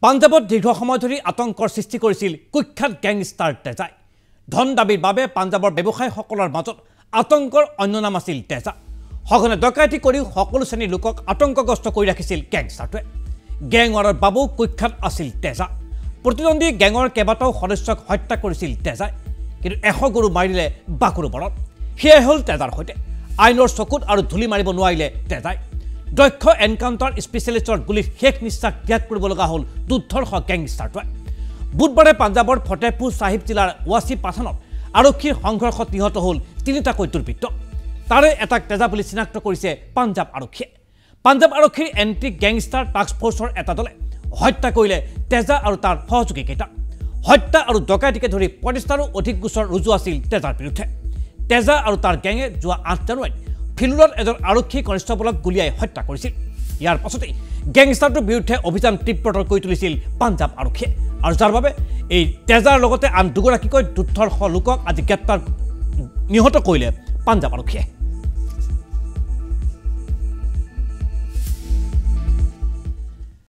পাঞ্জাবত দীৰ্ঘ সময় ধৰি আতংকৰ সৃষ্টি কৰিছিল কুখ্যাত গেংষ্টাৰ তেজাই। ধন দাবীৰ বাবে পাঞ্জাবৰ ব্যৱসায়ীসকলৰ মাজত আতংকৰ অন্য নাম আছিল তেজা। সঘনে ডকাইতি কৰি সকলো শ্ৰেণীৰ লোকক আতংকগ্ৰস্ত কৰি ৰাখিছিল গেংষ্টাৰটোৱে। গেংৱাৰৰ বাবু কুখ্যাত আছিল তেজা। প্ৰতিদ্বন্দ্বী গেঙৰ কেইবাটাও সদস্যক হত্যা কৰিছিল তেজাই। কিন্তু 100 গৰু মাৰিলে বাকুৰু বৰত। সেয়াই হ'ল তেজাৰ সৈতে। আইনৰ চকুত আৰু ধূলি মাৰিব নোৱাৰিলে তেজাই। দক্ষ এনকাউণ্টাৰ স্পেচিয়েলিষ্টৰ গুলীত শেষ নিশ্বাস ত্যাগ কৰিব লগা হ'ল দুৰ্ধৰ্ষ গেংষ্টাৰটোৱে। বুধবাৰে পাঞ্জাবৰ ফতেহপুৰ চাহিব জিলাৰ ৱাছি পাথানত আৰক্ষীৰ সংঘৰ্ষত নিহত হ'ল 3টাকৈ দুৰ্বৃত্ত। তাৰে এটাক তেজা বুলি চিনাক্ত কৰিছে পাঞ্জাব আৰক্ষীয়ে। পাঞ্জাব আৰক্ষীৰ এণ্টি গেংষ্টাৰ টাস্ক ফ'ৰ্চৰ এটা দলে হত্যা কৰিলে তেজা আৰু তাৰ সহযোগীকেইটা। হত্যা আৰু ডকাইতিকে ধৰি 50টাৰো অধিক গোচৰ ৰুজু আছিল তেজাৰ বিৰুদ্ধে। তেজা আৰু তাৰ গেঙে যোৱা 8 জানুৱাৰীত ফিল্ডত এজন আৰক্ষী কনিষ্টবলক গুলীয়াই হত্যা কৰিছিল। ইয়াৰ পাছতেই গেংষ্টাৰটোৰ বিৰুদ্ধে অভিযান তীব্ৰতৰ কৰি তুলিছিল পাঞ্জাব আৰক্ষীয়ে, আৰু যাৰ বাবে এই তেজাৰ লগতে আন 2গৰাকীকৈ দুৰ্ধৰ্ষ লোকক আজি গ্ৰেপ্তাৰ নিহত কৰিলে পাঞ্জাব আৰক্ষীয়ে।